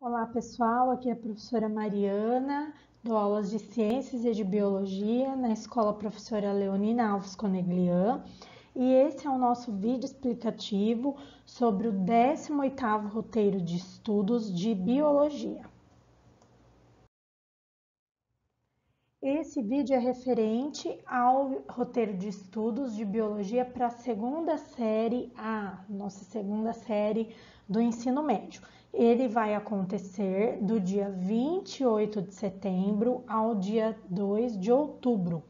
Olá pessoal, aqui é a professora Mariana, dou aulas de Ciências e de Biologia na Escola Professora Leonina Alves Coneglian e esse é o nosso vídeo explicativo sobre o 18º roteiro de estudos de Biologia. Esse vídeo é referente ao roteiro de estudos de Biologia para a segunda série A, nossa segunda série do ensino médio. Ele vai acontecer do dia 28 de setembro ao dia 2 de outubro.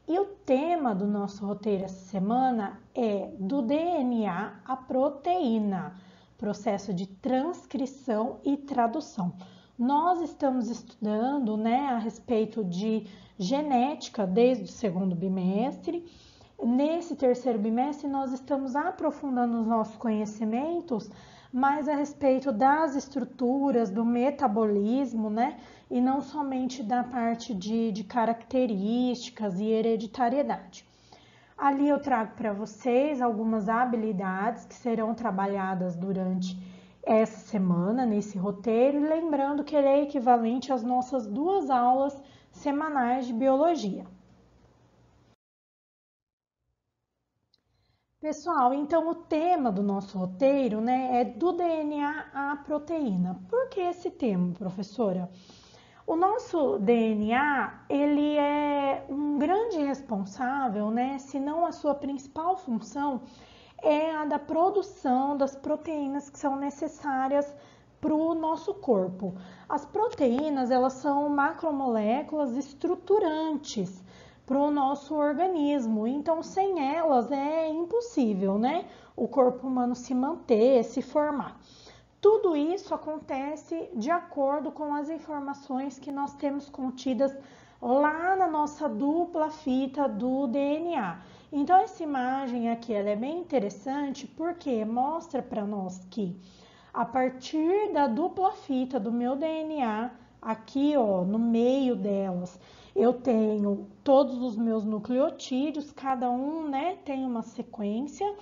E o tema do nosso roteiro essa semana é do DNA à proteína, processo de transcrição e tradução. Nós estamos estudando, a respeito de genética desde o segundo bimestre. Nesse terceiro bimestre, nós estamos aprofundando os nossos conhecimentos mais a respeito das estruturas, do metabolismo, e não somente da parte de características e hereditariedade. Ali eu trago para vocês algumas habilidades que serão trabalhadas durante essa semana nesse roteiro, e lembrando que ele é equivalente às nossas 2 aulas semanais de biologia. Pessoal, então o tema do nosso roteiro, é do DNA à proteína. Por que esse tema, professora? O nosso DNA, ele é um grande responsável, se não a sua principal função, é a da produção das proteínas que são necessárias para o nosso corpo. As proteínas, elas são macromoléculas estruturantes para o nosso organismo, então sem elas é impossível, o corpo humano se manter, se formar. Tudo isso acontece de acordo com as informações que nós temos contidas lá na nossa dupla fita do DNA. Então, essa imagem aqui ela é bem interessante porque mostra para nós que a partir da dupla fita do meu DNA, aqui no meio delas, eu tenho todos os meus nucleotídeos, cada um tem uma sequência.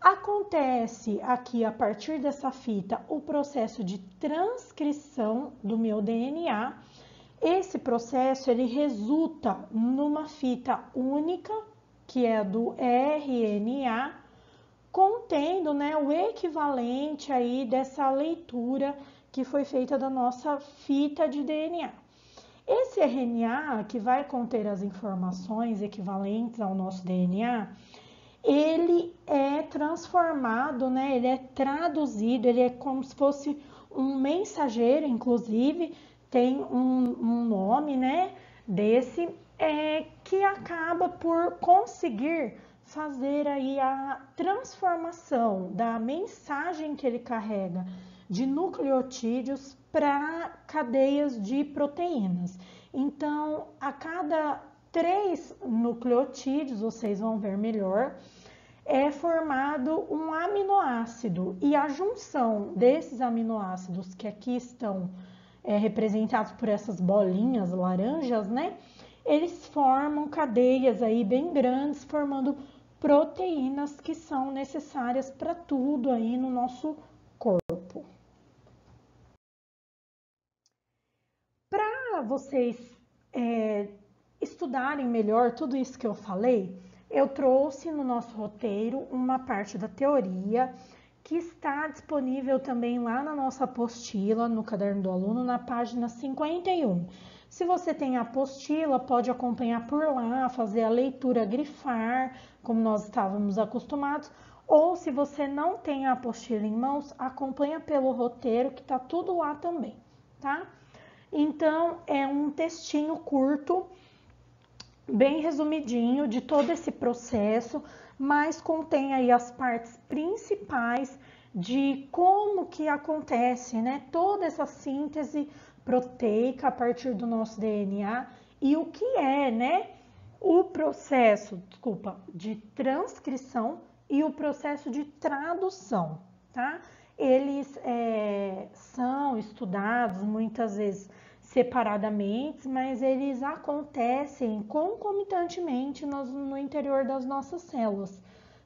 Acontece aqui, a partir dessa fita, o processo de transcrição do meu DNA. Esse processo, ele resulta numa fita única, que é a do RNA, contendo o equivalente aí dessa leitura que foi feita da nossa fita de DNA. Esse RNA, que vai conter as informações equivalentes ao nosso DNA, ele é transformado, ele é traduzido, ele é como se fosse um mensageiro, inclusive tem um nome, desse, que acaba por conseguir fazer aí a transformação da mensagem que ele carrega de nucleotídeos para cadeias de proteínas. Então, a cada 3 nucleotídeos, vocês vão ver melhor, é formado um aminoácido, e a junção desses aminoácidos que aqui estão representados por essas bolinhas laranjas, eles formam cadeias aí bem grandes, formando proteínas que são necessárias para tudo aí no nosso corpo. Para vocês estudarem melhor tudo isso que eu falei, eu trouxe no nosso roteiro uma parte da teoria que está disponível também lá na nossa apostila, no caderno do aluno, na página 51. Se você tem a apostila, pode acompanhar por lá, fazer a leitura, grifar, como nós estávamos acostumados, ou se você não tem a apostila em mãos, acompanha pelo roteiro, que está tudo lá também, tá? Então, é um textinho curto, bem resumidinho de todo esse processo, mas contém aí as partes principais de como que acontece, toda essa síntese proteica a partir do nosso DNA e o que é, o processo, de transcrição e o processo de tradução, tá? Eles são estudados muitas vezes separadamente, mas eles acontecem concomitantemente no interior das nossas células,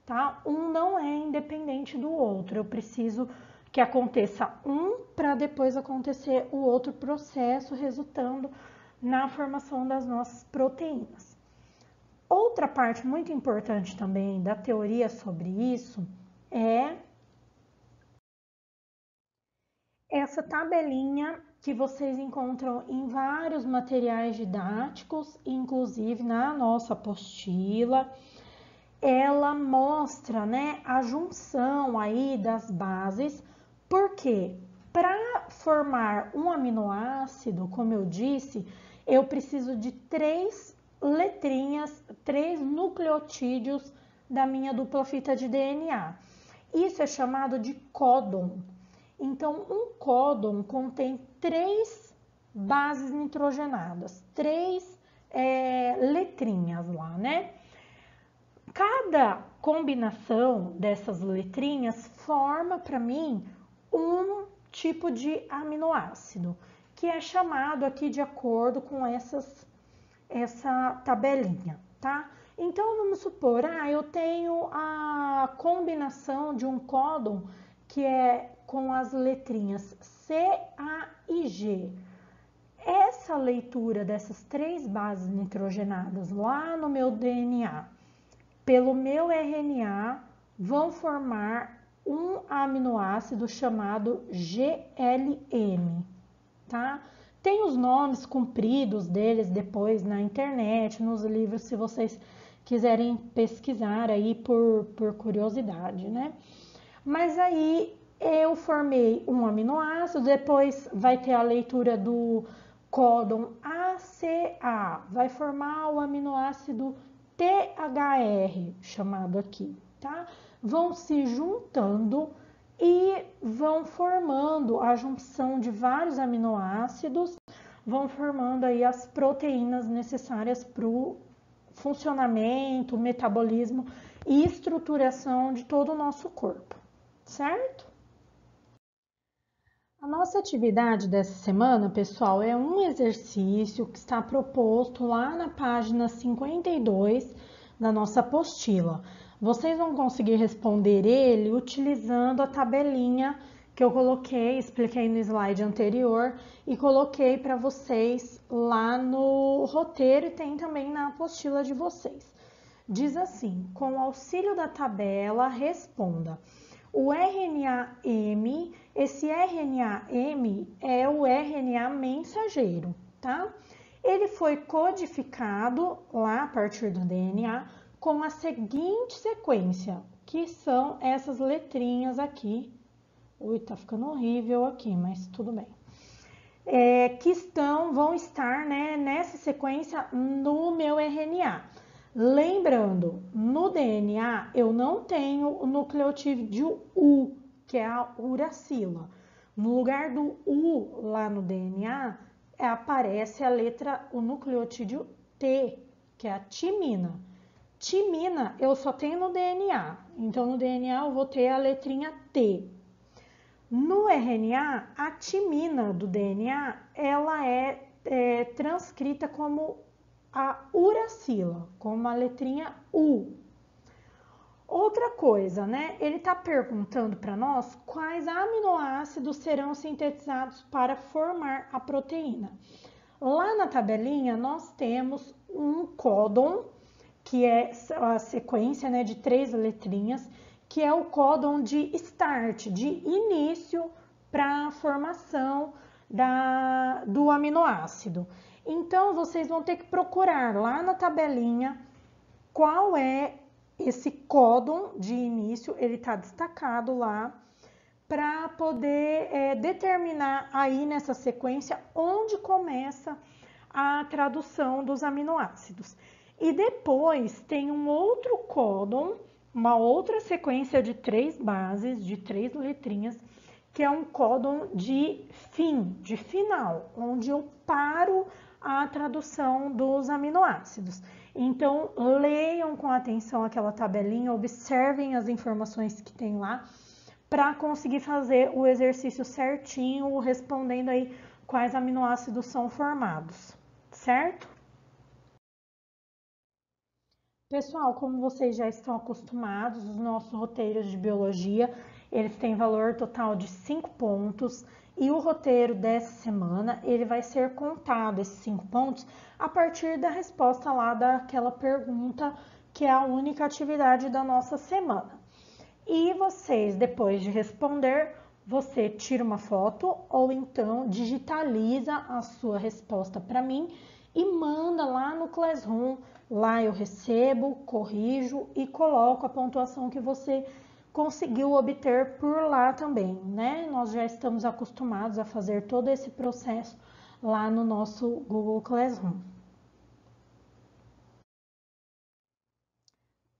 tá? Um não é independente do outro, eu preciso que aconteça um para depois acontecer o outro processo, resultando na formação das nossas proteínas. Outra parte muito importante também da teoria sobre isso é essa tabelinha que vocês encontram em vários materiais didáticos, inclusive na nossa apostila. Ela mostra, né, a junção aí das bases, porque para formar um aminoácido, como eu disse, eu preciso de 3 letrinhas, 3 nucleotídeos da minha dupla fita de DNA. Isso é chamado de códon. Então, um códon contém 3 bases nitrogenadas, 3 letrinhas lá, né? Cada combinação dessas letrinhas forma para mim um tipo de aminoácido, que é chamado aqui de acordo com essa tabelinha, tá? Então, vamos supor, eu tenho a combinação de um códon que é com as letrinhas C, A e G. Essa leitura dessas 3 bases nitrogenadas lá no meu DNA, pelo meu RNA, vão formar um aminoácido chamado GLM, tá? Tem os nomes compridos deles depois na internet, nos livros, se vocês quiserem pesquisar aí por curiosidade, né? Mas aí eu formei um aminoácido, depois vai ter a leitura do códon ACA, vai formar o aminoácido THR, chamado aqui, tá? Vão se juntando e vão formando a junção de vários aminoácidos, vão formando aí as proteínas necessárias para o funcionamento, metabolismo e estruturação de todo o nosso corpo, certo? A nossa atividade dessa semana, pessoal, é um exercício que está proposto lá na página 52 da nossa apostila. Vocês vão conseguir responder ele utilizando a tabelinha que eu coloquei, expliquei no slide anterior e coloquei para vocês lá no roteiro e tem também na apostila de vocês. Diz assim: com o auxílio da tabela, responda. O RNA-M, esse RNA-M é o RNA mensageiro, tá? Ele foi codificado lá a partir do DNA com a seguinte sequência, que são essas letrinhas aqui. Ui, tá ficando horrível aqui, mas tudo bem. Que vão estar, né, nessa sequência no meu RNA. Lembrando, no DNA eu não tenho o nucleotídeo U, que é a uracila. No lugar do U lá no DNA, aparece a letra, o nucleotídeo T, que é a timina. Timina eu só tenho no DNA, então no DNA eu vou ter a letrinha T. No RNA, a timina do DNA, ela é transcrita como a uracila, como a letrinha U. Outra coisa, né? Ele está perguntando para nós quais aminoácidos serão sintetizados para formar a proteína. Lá na tabelinha, nós temos um códon, que é a sequência, né, de 3 letrinhas, que é o códon de start, de início para a formação do aminoácido. Então, vocês vão ter que procurar lá na tabelinha qual é esse códon de início, ele está destacado lá, para poder determinar aí nessa sequência onde começa a tradução dos aminoácidos. E depois tem um outro códon, uma outra sequência de 3 bases, de 3 letrinhas, que é um códon de fim, de final, onde eu paro a tradução dos aminoácidos. Então, leiam com atenção aquela tabelinha, observem as informações que tem lá, para conseguir fazer o exercício certinho, respondendo aí quais aminoácidos são formados, certo? Pessoal, como vocês já estão acostumados, os nossos roteiros de biologia, Eles têm valor total de 5 pontos e o roteiro dessa semana, ele vai ser contado, esses 5 pontos, a partir da resposta lá daquela pergunta, que é a única atividade da nossa semana. E vocês, depois de responder, você tira uma foto ou então digitaliza a sua resposta para mim e manda lá no Classroom. Lá eu recebo, corrijo e coloco a pontuação que você conseguiu obter por lá também, né? Nós já estamos acostumados a fazer todo esse processo lá no nosso Google Classroom.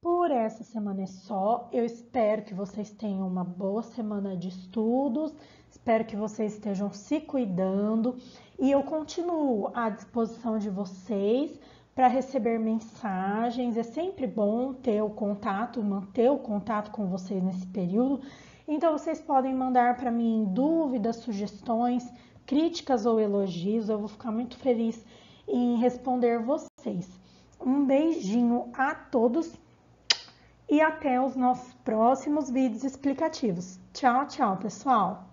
Por essa semana é só. Eu espero que vocês tenham uma boa semana de estudos. Espero que vocês estejam se cuidando e eu continuo à disposição de vocês para receber mensagens. É sempre bom ter o contato, manter o contato com vocês nesse período. Então vocês podem mandar para mim dúvidas, sugestões, críticas ou elogios. Eu vou ficar muito feliz em responder vocês. Um beijinho a todos e até os nossos próximos vídeos explicativos. Tchau, tchau, pessoal!